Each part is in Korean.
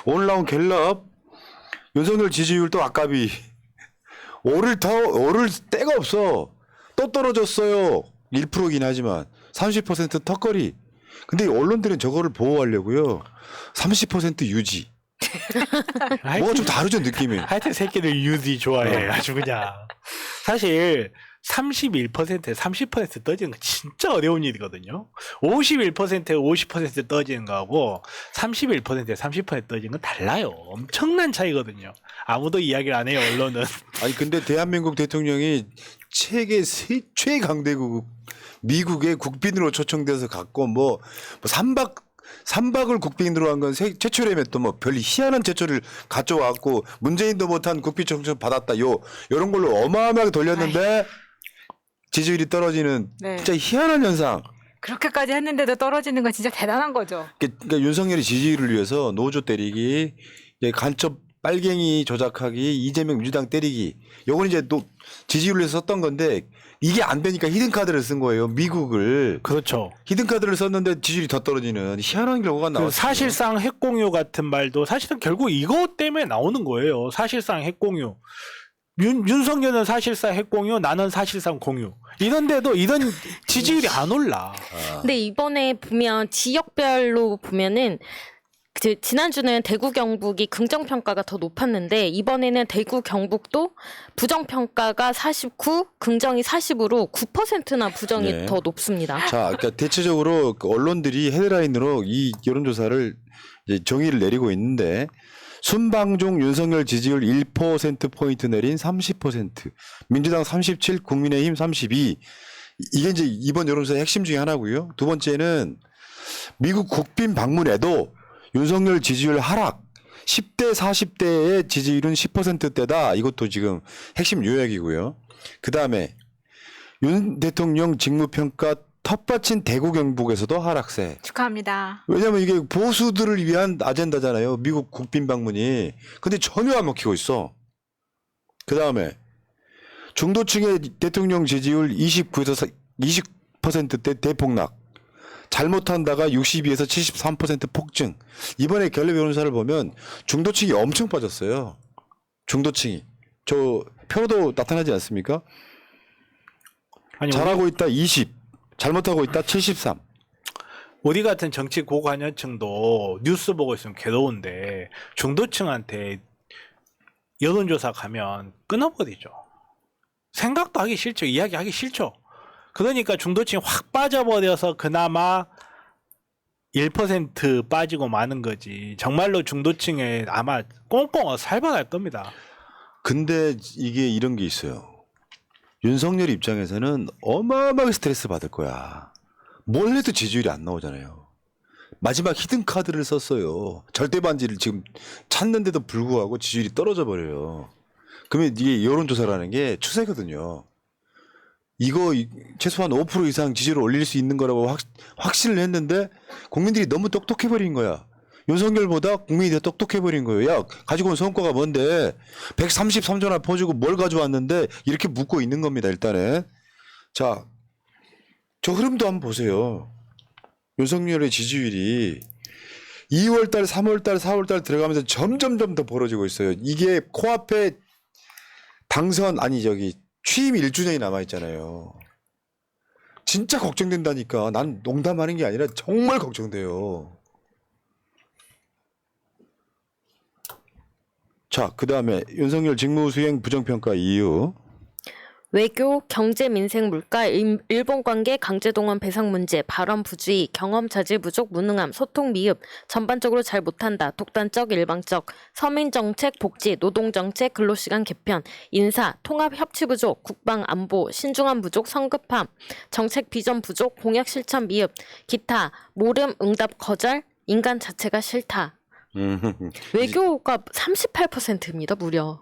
오늘 나온 갤럽 윤석열 지지율도 아깝이 오를 때가 없어. 또 떨어졌어요. 1%긴 하지만 30% 턱걸이. 근데 언론들은 저거를 보호하려고요. 30% 유지. 뭐가 좀 다르죠 느낌이. 하여튼 새끼들 유지 좋아해. 아주 그냥. 사실 31%, 30% 떨어지는 거 진짜 어려운 일이거든요. 51%에 50% 떨어지는 거하고 31%에 30% 떨어지는 건 달라요. 엄청난 차이거든요. 아무도 이야기를 안 해요, 언론은. 아니 근데 대한민국 대통령이 세계 최강대국 미국의 국빈으로 초청돼서 갔고 뭐 3박을 국빈으로 한 건 최초라며 또 뭐 별 희한한 제초를 가져왔고 문재인도 못한 국빈 초청 받았다. 요런 걸로 어마어마하게 돌렸는데 지지율이 떨어지는 네. 진짜 희한한 현상. 그렇게까지 했는데도 떨어지는 건 진짜 대단한 거죠. 그러니까 윤석열이 지지율을 위해서 노조 때리기, 간첩 빨갱이 조작하기, 이재명 민주당 때리기. 요건 이제 또 지지율을 위해서 썼던 건데 이게 안 되니까 히든카드를 쓴 거예요. 미국을. 그렇죠. 히든카드를 썼는데 지지율이 더 떨어지는 희한한 결과가 나왔어요. 사실상 핵공유 같은 말도 사실은 결국 이것 때문에 나오는 거예요. 사실상 핵공유. 윤석열은 사실상 핵공유, 나는 사실상 공유. 이런데도 이런 지지율이 안 올라. 근데 이번에 보면 지역별로 보면은 지난주는 대구 경북이 긍정 평가가 더 높았는데 이번에는 대구 경북도 부정 평가가 49, 긍정이 40으로 9%나 부정이 네. 더 높습니다. 자, 그러니까 대체적으로 그 언론들이 헤드라인으로 이 여론조사를 이제 정의를 내리고 있는데 순방중 윤석열 지지율 1%포인트 내린 30%, 민주당 37, 국민의힘 32. 이게 이제 이번 여론조사의 핵심 중에 하나고요. 두 번째는 미국 국빈 방문에도 윤석열 지지율 하락, 10대, 40대의 지지율은 10%대다. 이것도 지금 핵심 요약이고요. 그 다음에 윤 대통령 직무평가 텃밭인 대구 경북에서도 하락세. 축하합니다. 왜냐면 이게 보수들을 위한 아젠다잖아요. 미국 국빈 방문이. 근데 전혀 안 먹히고 있어. 그 다음에 중도층의 대통령 지지율 29에서 20%대 대폭락. 잘못한다가 62에서 73% 폭증. 이번에 갤럽 여론조사를 보면 중도층이 엄청 빠졌어요. 중도층이. 저 표도 나타나지 않습니까? 아니, 잘하고 있다 20. 잘못하고 있다 73. 우리 같은 정치 고관여층도 뉴스 보고 있으면 괴로운데 중도층한테 여론조사 가면 끊어버리죠. 생각도 하기 싫죠. 이야기하기 싫죠. 그러니까 중도층이 확 빠져버려서 그나마 1% 빠지고 마는 거지. 정말로 중도층에 아마 꽁꽁 살벌할 겁니다. 근데 이게 이런 게 있어요. 윤석열 입장에서는 어마어마하게 스트레스 받을 거야. 뭘 해도 지지율이 안 나오잖아요. 마지막 히든 카드를 썼어요. 절대 반지를 지금 찾는데도 불구하고 지지율이 떨어져 버려요. 그러면 이게 여론조사라는 게 추세거든요. 이거 최소한 5% 이상 지지율을 올릴 수 있는 거라고 확신을 했는데 국민들이 너무 똑똑해버린 거야. 윤석열보다 국민이 더 똑똑해버린 거예요. 야, 가지고 온 성과가 뭔데 133조나 퍼주고 뭘 가져왔는데 이렇게 묻고 있는 겁니다. 일단은. 자, 저 흐름도 한번 보세요. 윤석열의 지지율이 2월달, 3월달, 4월달 들어가면서 점점점 더 벌어지고 있어요. 이게 코앞에 취임 1주년이 남아있잖아요. 진짜 걱정된다니까. 난 농담하는 게 아니라 정말 걱정돼요. 자, 그 다음에 윤석열 직무수행 부정평가 이유. 외교, 경제, 민생, 물가, 일본 관계, 강제동원 배상 문제, 발언 부주의, 경험 자질 부족, 무능함, 소통 미흡, 전반적으로 잘 못한다, 독단적, 일방적, 서민정책, 복지, 노동정책, 근로시간 개편, 인사, 통합 협치 부족, 국방, 안보, 신중함 부족, 성급함, 정책 비전 부족, 공약 실천 미흡, 기타, 모름, 응답 거절, 인간 자체가 싫다. 외교가 38%입니다, 무려.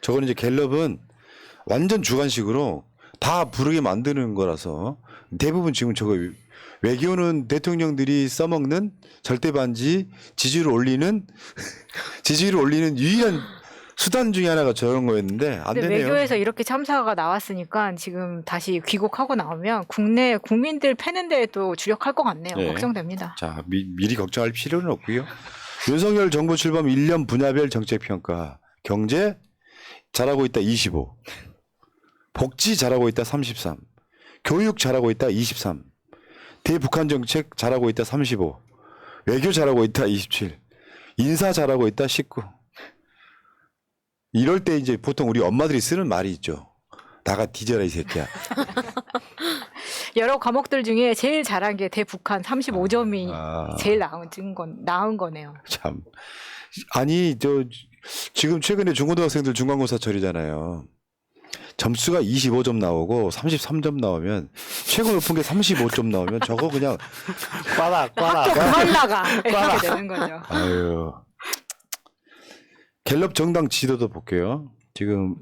저거는 이제 갤럽은 완전 주관식으로 다 부르게 만드는 거라서 대부분 지금 저거 외교는 대통령들이 써먹는 절대반지 지지율을 올리는 유일한 수단 중에 하나가 저런 거였는데 안 근데 되네요. 외교에서 이렇게 참사가 나왔으니까 지금 다시 귀국하고 나오면 국내 국민들 패는 데에 또 주력할 것 같네요. 네. 걱정됩니다. 자, 미리 걱정할 필요는 없고요. 윤석열 정부 출범 1년 분야별 정책평가. 경제 잘하고 있다 25. 복지 잘하고 있다 33. 교육 잘하고 있다 23. 대북한 정책 잘하고 있다 35. 외교 잘하고 있다 27. 인사 잘하고 있다 19. 이럴 때 이제 보통 우리 엄마들이 쓰는 말이 있죠. 나가 뒤져라 이 새끼야. 여러 과목들 중에 제일 잘한 게 대북한 35점이 아. 제일 나은 거네요. 참. 아니 지금 최근에 중고등학생들 중간고사철이잖아요. 점수가 25점 나오고 33점 나오면 최고 높은 게 35점 나오면 저거 그냥 꽈라. 학교 그만 나가 이렇게 되는 거죠. 아유. 갤럽 정당 지도도 볼게요. 지금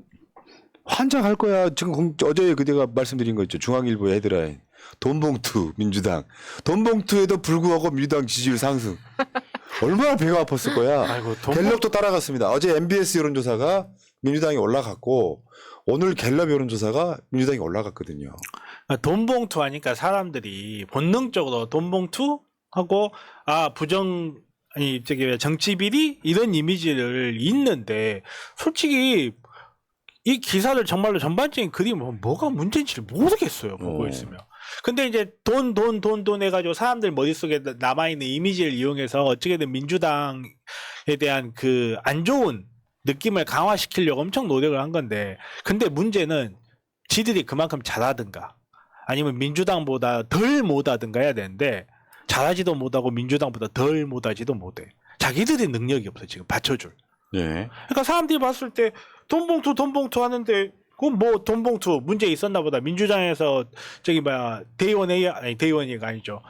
환장할 거야. 지금 어제 그대가 말씀드린 거 있죠. 중앙일보 헤드라인. 돈봉투 민주당. 돈봉투에도 불구하고 민주당 지지율 상승. 얼마나 배가 아팠을 거야. 아이고, 갤럽도 따라갔습니다. 어제 MBS 여론조사가 민주당이 올라갔고 오늘 갤럽 여론조사가 민주당이 올라갔거든요. 돈봉투 하니까 사람들이 본능적으로 돈봉투 하고 정치 비리 이런 이미지를 읽는데 솔직히 이 기사를 정말로 전반적인 그림은 뭐가 문제인지를 모르겠어요. 보고 있으면. 근데 이제 돈 해가지고 사람들 머릿속에 남아있는 이미지를 이용해서 어떻게든 민주당에 대한 그 안 좋은 느낌을 강화시키려고 엄청 노력을 한 건데, 근데 문제는 지들이 그만큼 잘하든가 아니면 민주당보다 덜 못하든가 해야 되는데 잘하지도 못하고 민주당보다 덜 못하지도 못해. 자기들이 능력이 없어 지금 받쳐줄. 예. 그러니까 사람들이 봤을 때 돈봉투 하는데 그건 뭐 돈봉투 문제 있었나 보다. 민주당에서 대의원회가 아니죠.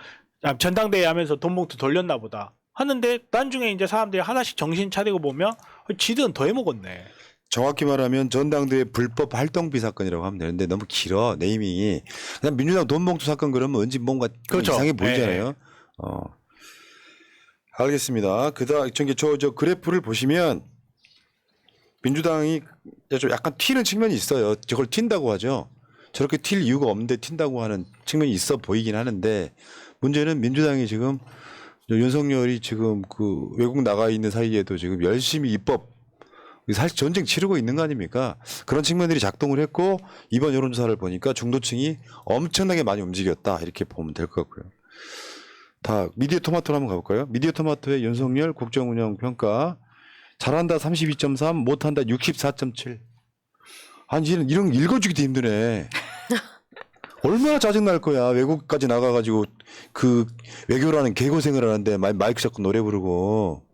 전당대회 하면서 돈봉투 돌렸나 보다 하는데 나중에 이제 사람들이 하나씩 정신 차리고 보면 지들은 더 해먹었네. 정확히 말하면 전당대회 불법 활동비 사건이라고 하면 되는데 너무 길어 네이밍이. 그냥 민주당 돈봉투 사건 그러면 왠지 뭔가 그렇죠. 이상해 보이잖아요. 알겠습니다. 그다음 저 그래프를 보시면 민주당이 좀 약간 튀는 측면이 있어요. 저걸 튄다고 하죠. 저렇게 튈 이유가 없는데 튄다고 하는 측면이 있어 보이긴 하는데 문제는 민주당이 지금 윤석열이 지금 그 외국 나가 있는 사이에도 지금 열심히 입법 사실 전쟁 치르고 있는 거 아닙니까? 그런 측면들이 작동을 했고 이번 여론조사를 보니까 중도층이 엄청나게 많이 움직였다 이렇게 보면 될 것 같고요. 다 미디어 토마토로 한번 가볼까요? 미디어 토마토의 윤석열 국정운영 평가 잘한다 32.3 못한다 64.7. 아니 이런 읽어주기도 힘드네. 얼마나 짜증날 거야. 외국까지 나가가지고 그 외교라는 개고생을 하는데 마이크 잡고 노래 부르고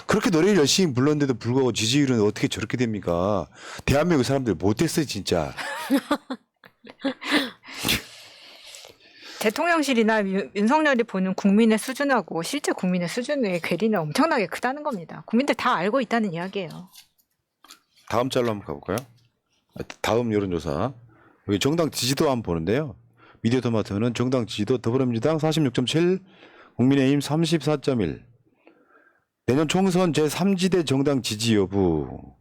그렇게 노래를 열심히 불렀는데도 불구하고 지지율은 어떻게 저렇게 됩니까? 대한민국 사람들 못됐어요 진짜. 대통령실이나 윤석열이 보는 국민의 수준하고 실제 국민의 수준의 괴리는 엄청나게 크다는 겁니다. 국민들 다 알고 있다는 이야기예요. 다음 잘로 한번 가볼까요? 다음 여론조사. 여기 정당 지지도 한번 보는데요. 미디어 토마토는 정당 지지도 더불어민주당 46.7, 국민의힘 34.1. 내년 총선 제3지대 정당 지지 여부.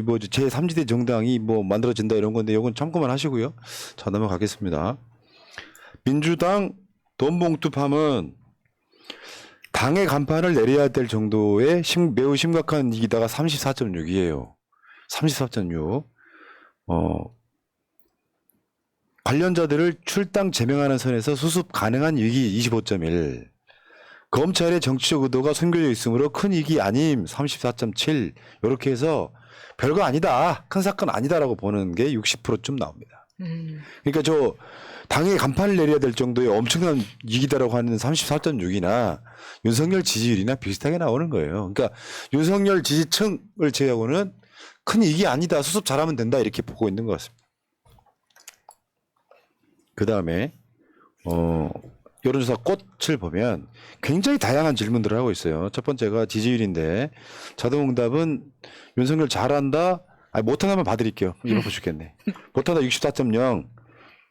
뭐 제3지대 정당이 뭐 만들어진다 이런 건데 이건 참고만 하시고요. 자 넘어가겠습니다. 민주당 돈봉투팜은 당의 간판을 내려야 될 정도의 매우 심각한 위기다가 34.6이에요. 34.6. 관련자들을 출당 제명하는 선에서 수습 가능한 위기 25.1. 검찰의 정치적 의도가 숨겨져 있으므로 큰 위기 아님 34.7. 이렇게 해서 별거 아니다. 큰 사건 아니다라고 보는 게 60%쯤 나옵니다. 그러니까 저 당의 간판을 내려야 될 정도의 엄청난 위기다라고 하는 34.6이나 윤석열 지지율이나 비슷하게 나오는 거예요. 그러니까 윤석열 지지층을 제외하고는 큰 위기 아니다. 수습 잘하면 된다. 이렇게 보고 있는 것 같습니다. 그 다음에 여론조사 꽃을 보면 굉장히 다양한 질문들을 하고 있어요. 첫 번째가 지지율인데 자동응답은 윤석열 잘한다. 못한다면 봐드릴게요. 이거 보고 죽겠네. 못한다 64.0.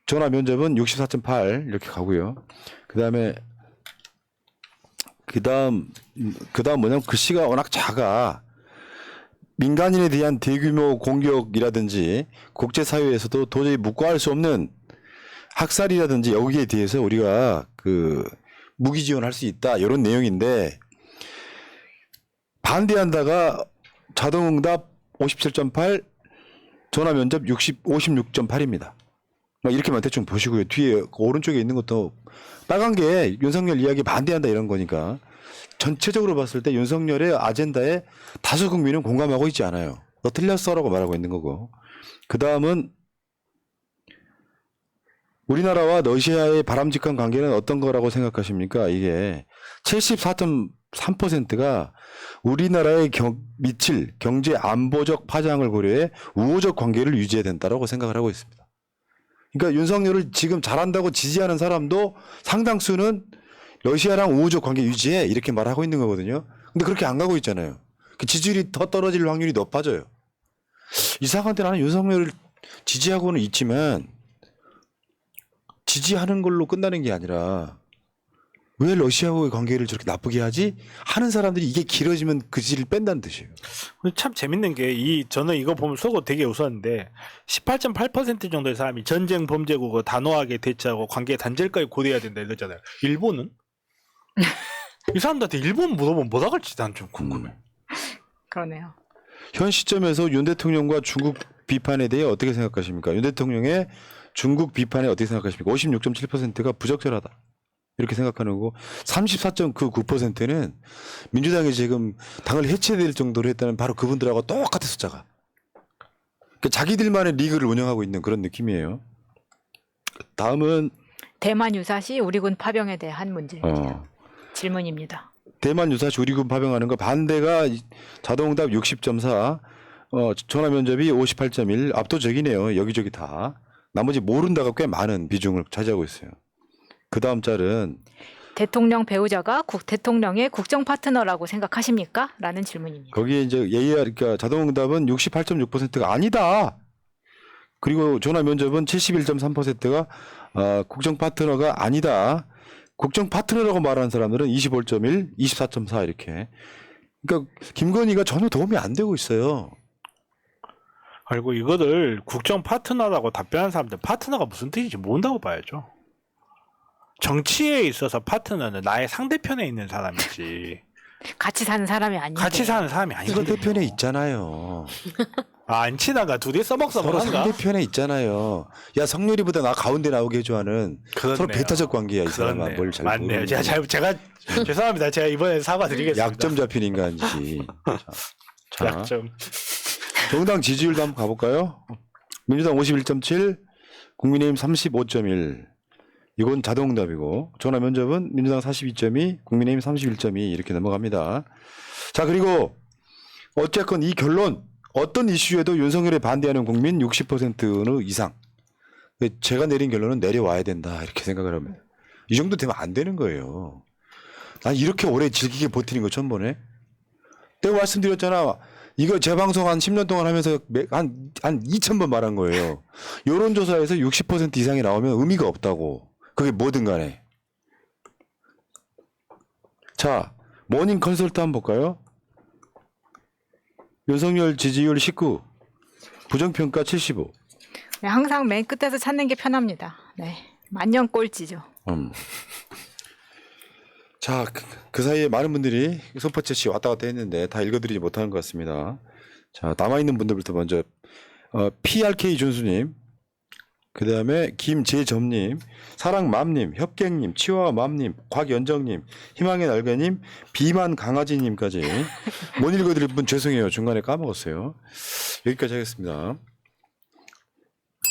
전화 면접은 64.8 이렇게 가고요. 그다음 뭐냐면 글씨가 워낙 작아. 민간인에 대한 대규모 공격이라든지 국제사회에서도 도저히 묵과할 수 없는 학살이라든지 여기에 대해서 우리가 그 무기 지원할 수 있다 이런 내용인데 반대한다가 자동응답 57.8, 전화면접 56.8입니다. 이렇게만 대충 보시고요. 뒤에 오른쪽에 있는 것도 빨간 게 윤석열 이야기 반대한다 이런 거니까 전체적으로 봤을 때 윤석열의 아젠다에 다수 국민은 공감하고 있지 않아요. 너 틀렸어라고 말하고 있는 거고. 그 다음은 우리나라와 러시아의 바람직한 관계는 어떤 거라고 생각하십니까? 이게 74.3%가 우리나라에 미칠 경제 안보적 파장을 고려해 우호적 관계를 유지해야 된다고 생각을 하고 있습니다. 그러니까 윤석열을 지금 잘한다고 지지하는 사람도 상당수는 러시아랑 우호적 관계 유지해 이렇게 말하고 있는 거거든요. 근데 그렇게 안 가고 있잖아요. 그 지지율이 더 떨어질 확률이 높아져요. 이상한데 나는 윤석열을 지지하고는 있지만 지지하는 걸로 끝나는 게 아니라 왜 러시아와의 관계를 저렇게 나쁘게 하지? 하는 사람들이 이게 길어지면 그 지를 뺀다는 뜻이에요. 참 재밌는 게 저는 이거 보면 속으로 되게 웃었는데 18.8% 정도의 사람이 전쟁 범죄국을 단호하게 대처하고 관계 단절까지 고려해야 된다 이러잖아요. 일본은? 이 사람들한테 일본 물어보면 뭐라 할지 난 좀 궁금해. 그러네요. 현 시점에서 윤 대통령과 중국 비판에 대해 어떻게 생각하십니까? 윤 대통령의 중국 비판에 어떻게 생각하십니까? 56.7%가 부적절하다. 이렇게 생각하는 거고 34.9%는 민주당이 지금 당을 해체될 정도로 했다는 바로 그분들하고 똑같은 숫자가. 그러니까 자기들만의 리그를 운영하고 있는 그런 느낌이에요. 다음은 대만 유사시 우리군 파병에 대한 문제입니다. 질문입니다. 대만 유사시 우리군 파병하는 거 반대가 자동응답 60.4, 전화 면접이 58.1 압도적이네요. 여기저기 다. 나머지 모른다가 꽤 많은 비중을 차지하고 있어요. 그 다음 짤은 대통령 배우자가 대통령의 국정 파트너라고 생각하십니까? 라는 질문입니다. 거기에 이제 그러니까 자동응답은 68.6%가 아니다. 그리고 전화 면접은 71.3%가 국정 파트너가 아니다. 국정 파트너라고 말하는 사람들은 25.1, 24.4 이렇게. 그러니까 김건희가 전혀 도움이 안 되고 있어요. 그리고 이거를 국정 파트너라고 답변하는 사람들 파트너가 무슨 뜻인지 모른다고 봐야죠. 정치에 있어서 파트너는 나의 상대편에 있는 사람이지. 같이 사는 사람이 아닌데. 같이 사는 사람이 아니거든요. 상대편에 있잖아요. 안 친한가? 둘이 서로 써먹써먹한가? 상대편에 있잖아요. 야 성렬이보다 나 가운데 나오게 해줘 하는 서로 배타적 관계야 이 사람아. 뭘 잘 맞네요. 모르는 제가 죄송합니다. 제가 이번에 사과드리겠습니다. 약점 잡힌 인간이지. 자, 약점. 정당 지지율도 한번 가볼까요? 민주당 51.7, 국민의힘 35.1. 이건 자동응답이고 전화 면접은 민주당 42.2, 국민의힘 31.2 이렇게 넘어갑니다. 자 그리고 어쨌건 이 결론 어떤 이슈에도 윤석열에 반대하는 국민 60%는 이상. 제가 내린 결론은 내려와야 된다 이렇게 생각을 합니다. 이 정도 되면 안 되는 거예요. 난 이렇게 오래 즐기게 버티는 거 처음 보네. 내가 말씀드렸잖아. 이거 재방송 한 10년 동안 하면서 한 2,000번 말한 거예요. 여론조사에서 60% 이상이 나오면 의미가 없다고. 그게 뭐든 간에. 자, 모닝 컨설트 한번 볼까요? 윤석열 지지율 19, 부정평가 75. 네, 항상 맨 끝에서 찾는 게 편합니다. 네, 만년 꼴찌죠. 자, 그 사이에 많은 분들이 슈퍼챗이 왔다 갔다 했는데 다 읽어드리지 못하는 것 같습니다. 자, 남아있는 분들부터 먼저 PRK 준수님, 그 다음에 김재점님, 사랑맘님, 협객님, 치와맘님, 곽연정님, 희망의 날개님, 비만 강아지님까지 못 읽어드릴 분 죄송해요. 중간에 까먹었어요. 여기까지 하겠습니다.